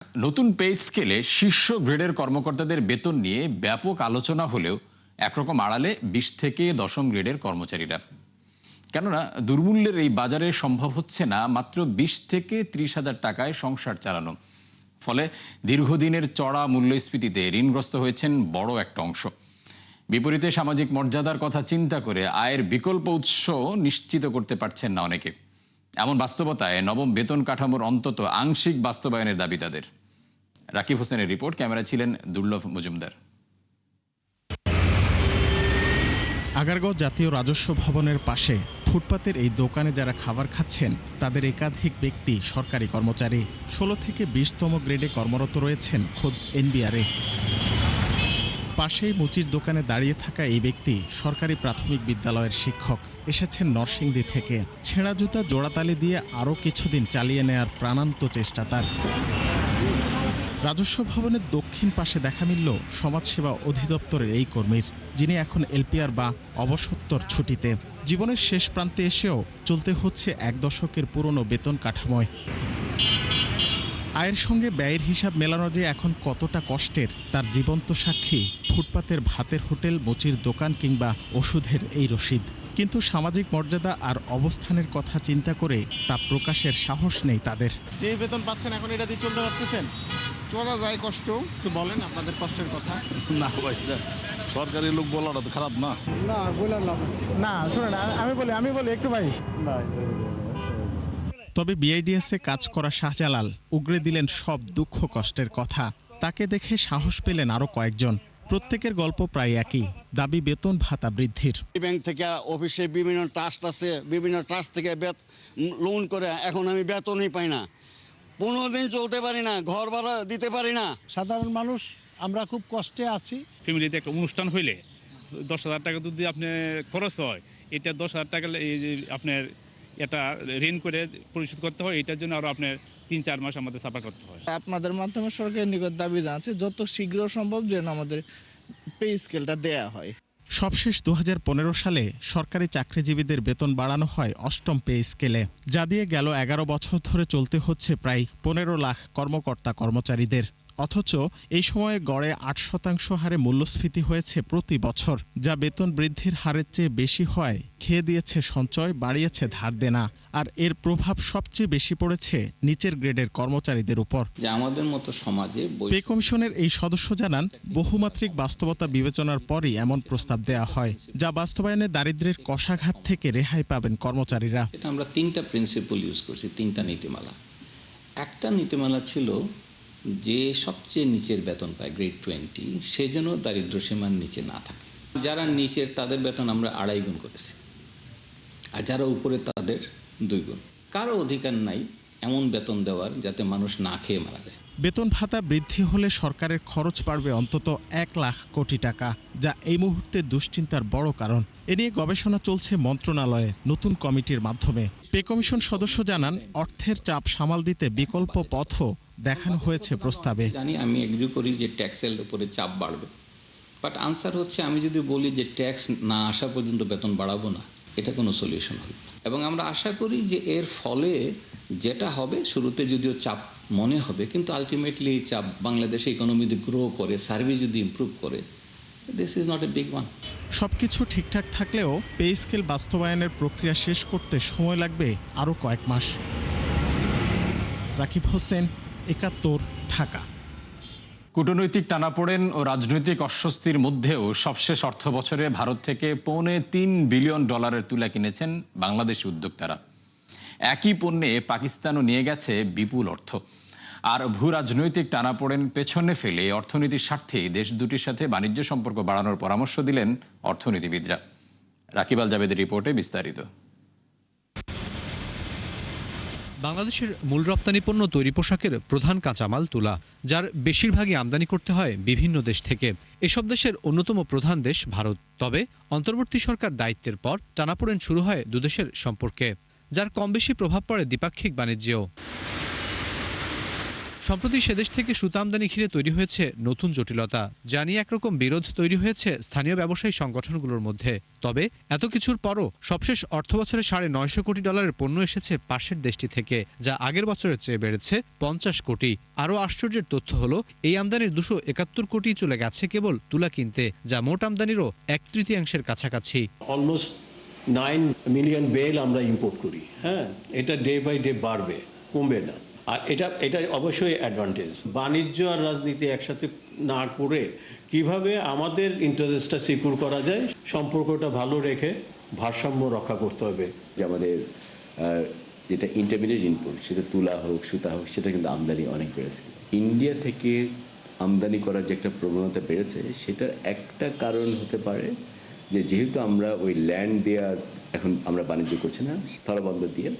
নতুন পে স্কেলে শীর্ষ গ্রেডের কর্মকর্তাদের বেতন নিয়ে ব্যাপক আলোচনা হলেও একরকম আড়ালে ২০ থেকে দশম গ্রেডের কর্মচারীরা। কেননা দুর্মূল্যের এই বাজারে সম্ভব হচ্ছে না মাত্র ২০ থেকে ৩০ হাজার টাকায় সংসার চালানো। ফলে দীর্ঘদিনের চড়া মূল্যস্ফীতিতে ঋণগ্রস্ত হয়েছেন বড় একটা অংশ। বিপরীতে সামাজিক মর্যাদার কথা চিন্তা করে আয়ের বিকল্প উৎস নিশ্চিত করতে পারছেন না অনেকে। এমন বাস্তবতায় নবম বেতন কাঠামোর অন্তত আংশিক বাস্তবায়নের দাবি তাদের। রাকিব হোসেনের রিপোর্ট, ক্যামেরা ছিলেন দুর্লভ মজুমদার। আগারগাঁও জাতীয় রাজস্ব ভবনের পাশে ফুটপাতের এই দোকানে যারা খাবার খাচ্ছেন তাদের একাধিক ব্যক্তি সরকারি কর্মচারী। ১৬ থেকে ২০তম গ্রেডে কর্মরত রয়েছেন খোদ এনবিআরে। পাশেই মুচির দোকানে দাঁড়িয়ে থাকা এই ব্যক্তি সরকারি প্রাথমিক বিদ্যালয়ের শিক্ষক। এসেছেন নরসিংদী থেকে। ছেঁড়া জুতা জোড়াতালি দিয়ে আরও কিছুদিন চালিয়ে নেয়ার প্রাণান্ত চেষ্টা তার। রাজস্ব ভবনের দক্ষিণ পাশে দেখা মিলল সমাজসেবা অধিদপ্তরের এই কর্মীর, যিনি এখন এলপিআর বা অবসত্তর ছুটিতে। জীবনের শেষ প্রান্তে এসেও চলতে হচ্ছে এক দশকের পুরনো বেতন কাঠামোয়। আয়ের সঙ্গে ব্যয়ের হিসাব মেলানো যে এখন কতটা কষ্টের তার জীবন্ত সাক্ষী ফুটপাতের ভাতের হোটেল, মুচির দোকান কিংবা ওষুধের এই রসিদ। কিন্তু সামাজিক মর্যাদা আর অবস্থানের কথা চিন্তা করে তা প্রকাশের সাহস নেই তাদের। যে বেতন পাচ্ছেন এখন এটা দিয়ে চলতে পারতেছেন? চলা যায় কষ্ট। একটু বলেন আপনাদের কষ্টের কথা। না ভাই, সরকারি লোক বলাটা তো খারাপ না। না বললাম না, শুনেন আমি বলি একটু ভাই। তবে বিআইডিএসে কাজ করা শাহজালাল উগরে দিলেন সব দুঃখ কষ্টের কথা। তাকে দেখে সাহস পেলেন আরও কয়েকজন। প্রত্যেকের গল্প প্রায় একই, দাবি বেতন ভাতা বৃদ্ধির। ব্যাংক থেকে অফিসে বিভিন্ন ট্রাস্ট আছে, বিভিন্ন ট্রাস্ট থেকে লোন করে এখন আমি বেতনই পাই না। 15 দিন চলতে পারি না, ঘর ভাড়া দিতে পারি না। সাধারণ মানুষ আমরা খুব কষ্টে আছি। ফ্যামিলিতে একটা অনুষ্ঠান হইলে 10,000 টাকা যদি আপনার খরচ হয়, এটা 10,000 টাকা এই যে আপনার এটা ঋণ করে পরিশোধ করতে হয়। এটার জন্য আরও আপনার 3-4 মাস আমাদের সাফার করতে হয়। আপনাদের মাধ্যমে সরকারের নিকট দাবি জানাচ্ছে যত শীঘ্র সম্ভব যেন আমাদের পে স্কেলটা দেয়া হয়। সবশেষ ২০১৫ সালে সরকারি চাকরিজীবীদের বেতন বাড়ানো হয় ৮ম পে স্কেলে, যা দিয়ে গেল ১১ বছর ধরে চলতে হচ্ছে প্রায় ১৫ লাখ কর্মকর্তা কর্মচারীদের। অথচ এই সময়ে গড়ে ৮% হারে মূল্যস্ফীতি হয়েছে প্রতি বছর, যা বেতন বৃদ্ধির হারের চেয়ে বেশি হয় খেয়ে দিয়েছে সঞ্চয়, বাড়িয়েছে ধার দেনা। আর এর প্রভাব সবচেয়ে বেশি পড়েছে নিচের গ্রেডের কর্মচারীদের উপর। আমাদের মতো সমাজে পে কমিশনের এই সদস্য জানান, বহুমাত্রিক বাস্তবতা বিবেচনার পরই এমন প্রস্তাব দেয়া হয়, যা বাস্তবায়নে দারিদ্র্যের কষাঘাত থেকে রেহাই পাবেন কর্মচারীরা। আমরা 3টা প্রিন্সিপাল ইউজ করছি, 3টা নীতিমালা। একটা নীতিমালা ছিল যে সবচেয়ে নিচের বেতন পায় গ্রেড 20, সে যেন দারিদ্র সীমার নিচে না থাকে। যারা নিচের তাদের বেতন আমরা 2.5 গুণ করেছি, আর যারা উপরে তাদের 2 গুণ। কারো অধিকার নাই এমন বেতন দেওয়ার যাতে মানুষ না খেয়ে মারা যায়। বেতন ভাতা বৃদ্ধি হলে সরকারের খরচ বাড়বে অন্তত ১ লাখ কোটি টাকা, যা এই মুহূর্তে দুশ্চিন্তার বড় কারণ। এ নিয়ে গবেষণা চলছে মন্ত্রণালয়ে নতুন কমিটির মাধ্যমে। পে কমিশন সদস্য জানান, অর্থের চাপ সামাল দিতে বিকল্প পথও দেখানো হয়েছে প্রস্তাবে। আমি এগ্রি করি যে ট্যাক্সের উপরে চাপ বাড়বে, বাট আনসার হচ্ছে আমি যদি বলি যে ট্যাক্স না আসা পর্যন্ত বেতন বাড়াবো না, এটা কোনো সলিউশন হবে। এবং আমরা আশা করি যে এর ফলে যেটা হবে, শুরুতে যদিও চাপ মনে হবে, কিন্তু আলটিমেটলি চাপ বাংলাদেশে ইকোনমি যদি গ্রো করে, সার্ভিস যদি ইমপ্রুভ করে, this is not a big one. সবকিছু ঠিকঠাক থাকলেও পে স্কেল বাস্তবায়নের প্রক্রিয়া শেষ করতে সময় লাগবে আরও কয়েক মাস। রাকিব হোসেন, ৭১, ঢাকা। কূটনৈতিক টানাপোড়েন ও রাজনৈতিক অস্বস্তির মধ্যেও সবশেষ অর্থ বছরে ভারত থেকে $3.25 বিলিয়ন তুলা কিনেছেন বাংলাদেশি উদ্যোক্তারা। একই পণ্যে পাকিস্তানও নিয়ে গেছে বিপুল অর্থ। আর ভূ রাজনৈতিক টানাপোড়েন পেছনে ফেলে অর্থনীতির স্বার্থে দেশ দুটির সাথে বাণিজ্য সম্পর্ক বাড়ানোর পরামর্শ দিলেন অর্থনীতিবিদরা। রাকিব আল জাবেদের রিপোর্টে বিস্তারিত। বাংলাদেশের মূল রপ্তানি পণ্য তৈরি পোশাকের প্রধান কাঁচামাল তুলা, যার বেশিরভাগই আমদানি করতে হয় বিভিন্ন দেশ থেকে। এসব দেশের অন্যতম প্রধান দেশ ভারত। তবে অন্তর্বর্তী সরকার দায়িত্বের পর টানাপোড়েন শুরু হয় দুদেশের সম্পর্কে, যার কম বেশি প্রভাব পড়ে দ্বিপাক্ষিক বাণিজ্যেও। সম্প্রতি সেদেশ থেকে সুতা আমদানি ঘিরে তৈরি হয়েছে নতুন জটিলতা, যা নিয়ে একরকম বিরোধ তৈরি হয়েছে স্থানীয় ব্যবসায়ী সংগঠনগুলোর মধ্যে। তবে এত কিছুর পরও সবশেষ অর্থবছরে $950 কোটি পণ্য এসেছে পাশের দেশটি থেকে, যা আগের বছরের চেয়ে বেড়েছে 50 কোটি। আরও আশ্চর্যের তথ্য হলো, এই আমদানির 271 কোটি চলে গেছে কেবল তুলা কিনতে, যা মোট আমদানিরও 1/3 কাছাকাছি। অলমোস্ট 9 মিলিয়ন বেল আমরা ইম্পোর্ট করি। হ্যাঁ, এটা ডে বাই ডে বাড়বে, কমবে না। আর এটা অবশ্যই অ্যাডভান্টেজ। বাণিজ্য আর রাজনীতি একসাথে না করে কিভাবে আমাদের ইন্টারেস্টটা সিকিউর করা যায়, সম্পর্কটা ভালো রেখে ভারসাম্য রক্ষা করতে হবে। যে আমাদের যেটা ইন্টারমিডিয়েট ইনপুট, সেটা তুলা হোক, সুতা হোক, সেটা কিন্তু আমদানি অনেক বেড়েছে। ইন্ডিয়া থেকে আমদানি করার যে একটা প্রবণতা বেড়েছে, সেটার একটা কারণ হতে পারে যে যেহেতু আমরা ওই ল্যান্ড দেওয়ার এখন আমরা বাণিজ্য করছি না, স্থলবন্দর দিয়ে,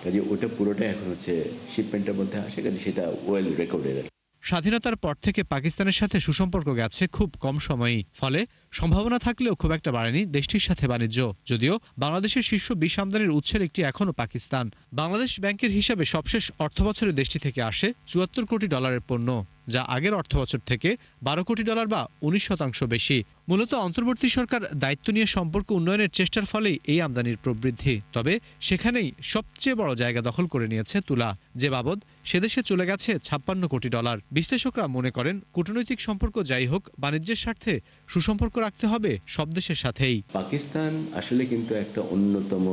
কাজে ওটা পুরোটা এখন হচ্ছে শিপমেন্টের মধ্যে আসে, কাজে সেটা ওয়েল রেকর্ডেড। স্বাধীনতার পর থেকে পাকিস্তানের সাথে সুসম্পর্ক গেছে খুব কম সময়ই, ফলে সম্ভাবনা থাকলেও খুব একটা বাড়েনি দেশটির সাথে বাণিজ্য। যদিও বাংলাদেশের শীর্ষ 20 আমদানির উৎসের একটি এখনও পাকিস্তান। বাংলাদেশ ব্যাংকের হিসাবে সবশেষ অর্থবছরে দেশটি থেকে আসে $74 কোটি পণ্য, যা আগের অর্থবছর থেকে $12 কোটি বা 19% বেশি। মূলত অন্তর্বর্তী সরকার দায়িত্ব নিয়ে সম্পর্ক উন্নয়নের চেষ্টার ফলেই এই আমদানির প্রবৃদ্ধি। তবে সেখানেই সবচেয়ে বড় জায়গা দখল করে নিয়েছে তুলা, যে বাবদ সেদেশে চলে গেছে $56 কোটি। বিশ্লেষকরা মনে করেন, কূটনৈতিক সম্পর্ক যাই হোক, বাণিজ্যের স্বার্থে সুসম্পর্ক রাখতে হবে সব দেশের সাথেই। পাকিস্তান আসলে কিন্তু একটা অন্যতম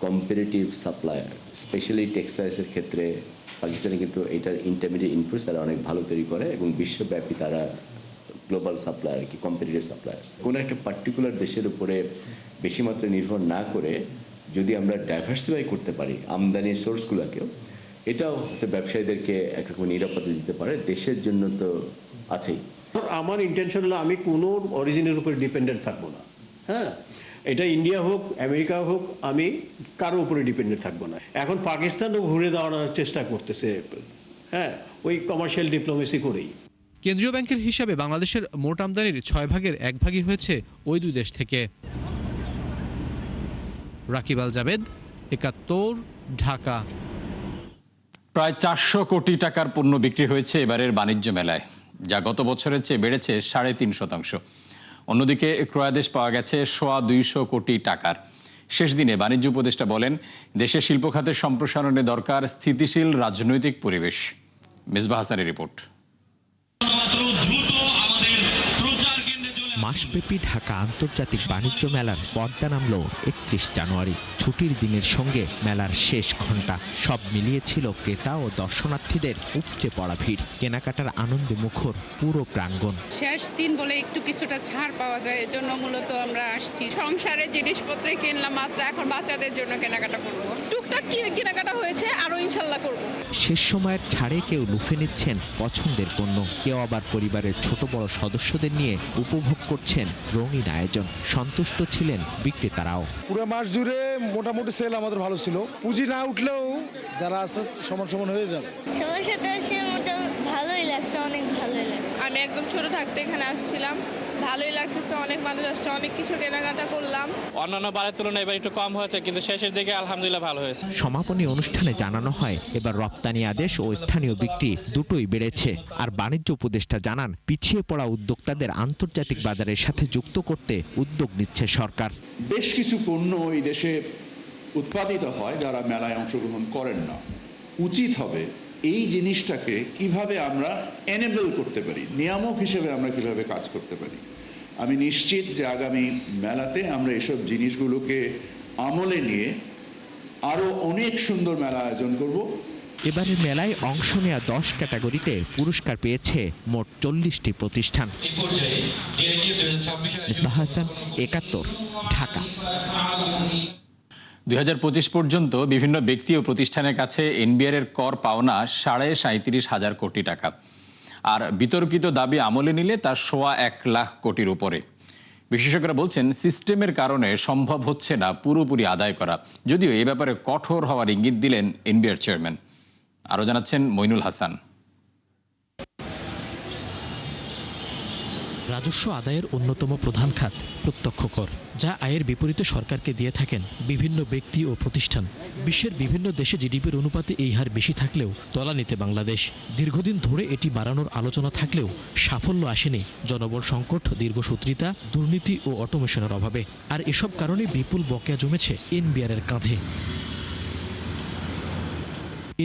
কম্পারেটিভ সাপ্লায়ার, স্পেশালি টেক্সটাইলসের ক্ষেত্রে পাকিস্তানে কিন্তু এটার ইন্টারমিডিয়েট ইনপুটস তারা অনেক ভালো তৈরি করে এবং বিশ্বব্যাপী তারা গ্লোবাল সাপ্লায়ার, কি কম্পিটিটিভ সাপ্লায়ার। কোনো একটা পার্টিকুলার দেশের উপরে বেশি মাত্রায় নির্ভর না করে যদি আমরা ডাইভার্সিফাই করতে পারি আমদানির সোর্সগুলোকেও, এটাও হয়তো ব্যবসায়ীদেরকে একরকম নিরাপত্তা দিতে পারে, দেশের জন্য তো আছেই। আমার ইন্টেনশন হলো আমি কোনো অরিজিনের উপরে ডিপেন্ডেন্ট থাকবো না। হ্যাঁ, এটা ইন্ডিয়া হোক, আমেরিকা হোক, আমি কারো উপরে ডিপেন্ডেন্ট থাকবো না। এখন পাকিস্তানও ঘুরে দাঁড়ানোর চেষ্টা করতেছে, হ্যাঁ, ওই কমার্শিয়াল ডিপ্লোমেসি করেই। কেন্দ্রীয় ব্যাংকের হিসাবে বাংলাদেশের মোট আমদানির 1/6 হয়েছে ওই দুই দেশ থেকে। রাকিব আল জাবেদ, 71, ঢাকা। প্রায় 400 কোটি টাকার পণ্য বিক্রি হয়েছে এবারের বাণিজ্য মেলায়, যা গত বছরের চেয়ে বেড়েছে 3.5%। অন্যদিকে ক্রয়াদেশ পাওয়া গেছে 200 কোটি টাকার। শেষ দিনে বাণিজ্য উপদেষ্টা বলেন, দেশের শিল্প খাতের সম্প্রসারণে দরকার স্থিতিশীল রাজনৈতিক পরিবেশ। মিসবাহ হাসানের রিপোর্ট। মাসব্যাপী ঢাকা আন্তর্জাতিক বাণিজ্য মেলার পর্দা নামল 31 জানুয়ারি। ছুটির দিনের সঙ্গে মেলার শেষ ঘণ্টা, সব মিলিয়েছিল ক্রেতা ও দর্শনার্থীদের উপচে পড়া ভিড়। কেনাকাটার আনন্দে মুখর পুরো প্রাঙ্গণ। শেষ দিন বলে একটু কিছুটা ছাড় পাওয়া যায়, এজন্য মূলত আমরা আসছি। সংসারের জিনিসপত্র কিনলাম মাত্র, এখন বাচ্চাদের জন্য কেনাকাটা করব। টুকটাক কেনাকাটা হয়েছে, আরো ইনশাল্লাহ করব। শেষ সময়ের ছাড়ে কেউ লুফে নিচ্ছেন পছন্দের পণ্য, কেউ আবার পরিবারের ছোট বড় সদস্যদের নিয়ে উপভোগ করছেন রঙিন আয়োজন। সন্তুষ্ট ছিলেন বিক্রেতারাও। পুরো মাস জুড়ে মোটামুটি সেল আমাদের ভালো ছিল। পুঁজি না উঠলেও যারা আছে সমান সমান হয়ে যাবে। সবার সাথে এসে মোটামুটি ভালোই লাগছে, অনেক ভালোই লাগছে। আমি একদম ছোট থাকতে এখানে আসছিলাম, ভালোই লাগতেছে। অনেক মানুষ আসছে, অনেক কিছু কেনাকাটা করলাম। অন্যান্য বারের তুলনায় এবার একটু কম হয়েছে, কিন্তু শেষের দিকে আলহামদুলিল্লাহ ভালো হয়েছে। সমাপনী অনুষ্ঠানে জানানো হয়, এবার রপ্তানি আদেশ ও স্থানীয় বিক্রি দুটোই বেড়েছে। আর বাণিজ্য উপদেষ্টা জানান, পিছিয়ে পড়া উদ্যোক্তাদের আন্তর্জাতিক বাজারের সাথে যুক্ত করতে উদ্যোগ নিচ্ছে সরকার। বেশ কিছু পণ্য এই দেশে উৎপাদিত হয় যারা মেলায় অংশগ্রহণ করেন না। উচিত হবে এই জিনিসটাকে কিভাবে আমরা এনেবল করতে পারি, নিয়ামক হিসেবে আমরা কিভাবে কাজ করতে পারি। আমি নিশ্চিত যে আগামী মেলাতে আমরা এসব জিনিসগুলোকে আমলে নিয়ে আরও অনেক সুন্দর মেলা আয়োজন করব। এবারের মেলায় অংশ নেওয়া 10 ক্যাটাগরিতে পুরস্কার পেয়েছে মোট 40টি প্রতিষ্ঠান। মিসবাহ হাসান, 71, ঢাকা। 2025 পর্যন্ত বিভিন্ন ব্যক্তি ও প্রতিষ্ঠানের কাছে এনবিআর এর কর পাওনা 37.5 কোটি টাকা, আর বিতর্কিত দাবি আমলে নিলে তা 1.25 লাখ কোটির উপরে। বিশেষজ্ঞরা বলছেন, সিস্টেমের কারণে সম্ভব হচ্ছে না পুরোপুরি আদায় করা, যদিও এ ব্যাপারে কঠোর হওয়ার ইঙ্গিত দিলেন এনবিআর চেয়ারম্যান। আরও জানাচ্ছেন মইনুল হাসান। রাজস্ব আদায়ের অন্যতম প্রধান খাত প্রত্যক্ষ কর, যা আয়ের বিপরীতে সরকারকে দিয়ে থাকেন বিভিন্ন ব্যক্তি ও প্রতিষ্ঠান। বিশ্বের বিভিন্ন দেশে জিডিপির অনুপাতে এই হার বেশি থাকলেও তলানিতে বাংলাদেশ। দীর্ঘদিন ধরে এটি বাড়ানোর আলোচনা থাকলেও সাফল্য আসেনি জনবল সংকট, দীর্ঘসূত্রিতা, দুর্নীতি ও অটোমেশনের অভাবে। আর এসব কারণে বিপুল বকেয়া জমেছে এনবিআরের কাঁধে।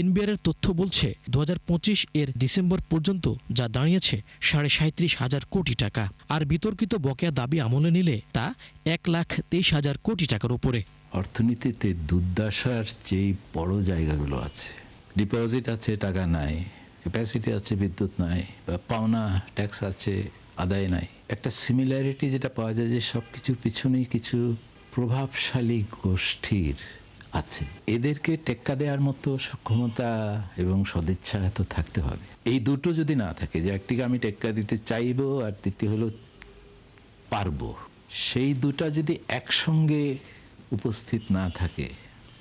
এনবিআরের তথ্য বলছে 2025 এর ডিসেম্বর পর্যন্ত যা দাঁড়িয়েছে 37,500 কোটি টাকা। আর বিতর্কিত বকেয়া দাবি আমলে নিলে তা 1,23,000 কোটি টাকার উপরে। অর্থনীতিতে দুর্দশার যেই বড় জায়গাগুলো আছে, ডিপোজিট আছে টাকা নাই, ক্যাপাসিটি আছে বিদ্যুৎ নাই, বা পাওনা ট্যাক্স আছে আদায় নাই। একটা সিমিলারিটি যেটা পাওয়া যায় যে সব কিছুর পিছনেই কিছু প্রভাবশালী গোষ্ঠীর আছে। এদেরকে টেক্কা দেওয়ার মতো সক্ষমতা এবং সদিচ্ছা তো থাকতে হবে। এই দুটো যদি না থাকে, যে একটিকে আমি টেক্কা দিতে চাইবো আর দ্বিতীয় হলো পারবো, সেই দুটা যদি একসঙ্গে উপস্থিত না থাকে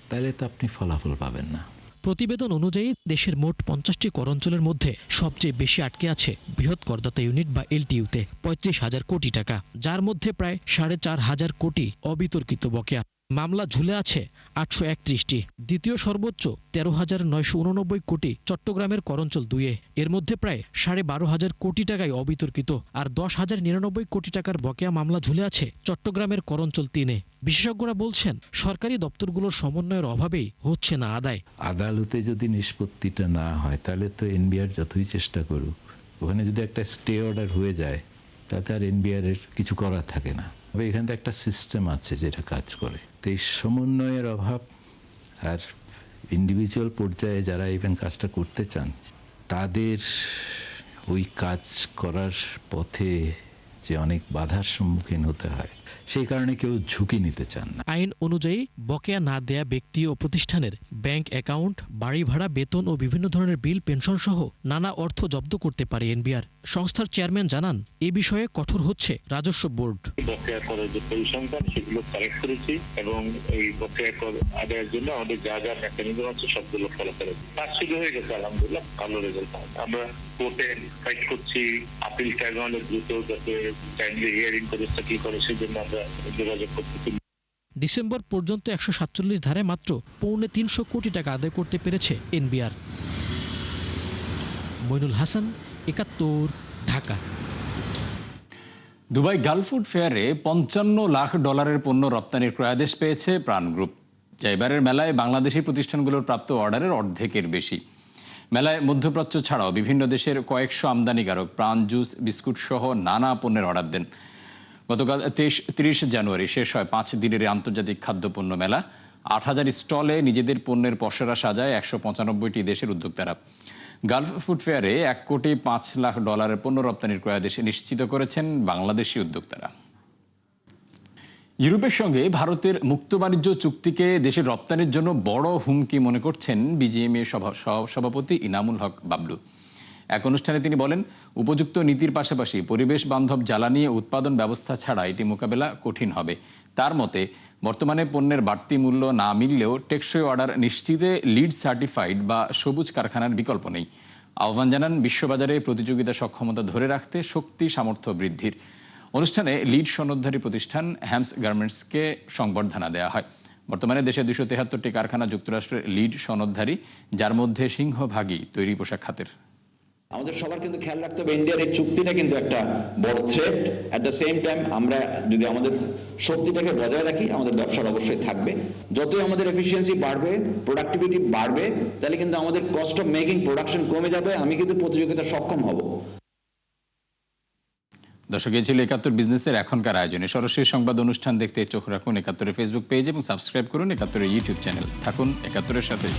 তাহলে তো আপনি ফলাফল পাবেন না। প্রতিবেদন অনুযায়ী দেশের মোট 50টি কর অঞ্চলের মধ্যে সবচেয়ে বেশি আটকে আছে বৃহৎ করদাতা ইউনিট বা এলটিইউতে 35,000 কোটি টাকা, যার মধ্যে প্রায় 4,500 কোটি অবিতর্কিত বকেয়া। মামলা ঝুলে আছে 831টি। দ্বিতীয় সর্বোচ্চ 13,989 কোটি চট্টগ্রামের করঞ্চল 2-এ। এর মধ্যে প্রায় 12,500 কোটি টাকায় অবিতর্কিত, আর 10,099 কোটি টাকার বকেয়া মামলা ঝুলে আছে চট্টগ্রামের করঞ্চল 3-এ। বিশেষজ্ঞরা বলছেন সরকারি দপ্তরগুলোর সমন্বয়ের অভাবেই হচ্ছে না আদায়। আদালতে যদি নিষ্পত্তিটা না হয় তাহলে তো এনবিআর যতই চেষ্টা করুক, ওখানে যদি একটা স্টে অর্ডার হয়ে যায় তাতে আর এনবিআর এর কিছু করার থাকে না। তবে এখানে তো একটা সিস্টেম আছে যেটা কাজ করে। তো এই সমন্বয়ের অভাব, আর ইন্ডিভিজুয়াল পর্যায়ে যারা ইভেন কাজটা করতে চান তাদের ওই কাজ করার পথে যে অনেক বাধার সম্মুখীন হতে হয়, সেই কারণে কেউ ঝুঁকি নিতে চান না। আইন অনুযায়ী বকেয়া না দেয়া ব্যক্তি ও প্রতিষ্ঠানের ব্যাংক অ্যাকাউন্ট, বাড়ি ভাড়া, বেতন ও বিভিন্ন ধরনের বিল, পেনশন সহ নানা অর্থ জব্দ করতে পারে এনবিআর। সংস্থার চেয়ারম্যান জানান, এ বিষয়ে কঠোর হচ্ছে রাজস্ব বোর্ড। বকেয়া করের যে পরিসংখ্যান সেগুলো কালেক্ট করেছি এবং এই বকেয়া কর আদায়ের জন্য আমাদের যা যা মেকানিজম আছে সবগুলো ফলো করেছি। কাজ শুরু হয়ে গেছে, আলহামদুলিল্লাহ ভালো রেজাল্ট। আমরা কোর্টে ফাইট করছি, আপিল ট্রাইব্যুনালে দ্রুত যাতে টাইমলি হিয়ারিং করে সেটেল করে সেজন্য আমরা যোগাযোগ করতেছি। ডিসেম্বর পর্যন্ত 147 ধারে মাত্র 350 কোটি টাকা আদায় করতে পেরেছে NBR. Moinul Hasan, 71, Dhaka. Dubai Gulf food ফেয়ারে $55 লাখ পণ্য রপ্তানির ক্রয়াদেশ পেয়েছে প্রাণ গ্রুপ, যা এবারের মেলায় বাংলাদেশি প্রতিষ্ঠানগুলোর প্রাপ্ত অর্ডারের অর্ধেকের বেশি। মেলায় মধ্যপ্রাচ্য ছাড়াও বিভিন্ন দেশের কয়েকশো আমদানিকারক প্রাণ, জুস, বিস্কুট সহ নানা পণ্যের অর্ডার দেন। গতকাল 30 জানুয়ারি শেষ হয় 5 দিনের আন্তর্জাতিক খাদ্যপণ্য মেলা। 8,000 স্টলে নিজেদের পণ্যের পসরা সাজায় 195টি দেশের উদ্যোক্তারা। গালফ ফুড ফেয়ারে $1,05,00,000 পণ্য রপ্তানির ক্রয়াদেশ নিশ্চিত করেছেন বাংলাদেশি উদ্যোক্তারা। ইউরোপের সঙ্গে ভারতের মুক্ত বাণিজ্য চুক্তিকে দেশের রপ্তানির জন্য বড় হুমকি মনে করছেন বিজিএমইএ সভাপতি ইনামুল হক বাবলু। এক অনুষ্ঠানে তিনি বলেন, উপযুক্ত নীতির পাশাপাশি পরিবেশ বান্ধব জ্বালানি উৎপাদন ব্যবস্থা ছাড়া এটি মোকাবেলা কঠিন হবে। তার মতে, বর্তমানে পণ্যের বাড়তি মূল্য না মিললেও টেকসই অর্ডার নিশ্চিতে লিড সার্টিফাইড বা সবুজ কারখানার বিকল্প নেই। আহ্বান জানান বিশ্ববাজারে প্রতিযোগিতা সক্ষমতা ধরে রাখতে শক্তি সামর্থ্য বৃদ্ধির। অনুষ্ঠানে লিড সনদধারী প্রতিষ্ঠান হ্যামস গার্মেন্টসকে সংবর্ধনা দেওয়া হয়। বর্তমানে দেশে 273টি কারখানা যুক্তরাষ্ট্রের লিড সনদধারী, যার মধ্যে সিংহভাগই তৈরি পোশাক খাতের। আমাদের সবার কিন্তু খেয়াল রাখতে হবে, ইন্ডিয়ার এই চুক্তিটা কিন্তু একটা বড় threat. At the same time আমরা যদি আমাদের শক্তিটাকে বজায় রাখি, আমাদের ব্যবসার অবশ্যই থাকবে। যতই আমাদের এফিসিয়েন্সি বাড়বে, প্রোডাক্টিভিটি বাড়বে, তাহলে কিন্তু আমাদের কস্ট অফ মেকিং প্রোডাকশন কমে যাবে, আমি কিন্তু প্রতিযোগিতা সক্ষম হব। দর্শক, এই ছিল 71 বিজনেসের এখনকার আয়োজনে। সরাসরি সংবাদ অনুষ্ঠান দেখতে চোখ রাখুন 71-এর ফেসবুক পেজ এবং সাবস্ক্রাইব করুন 71-এর ইউটিউব চ্যানেল। থাকুন 71-এর সাথে।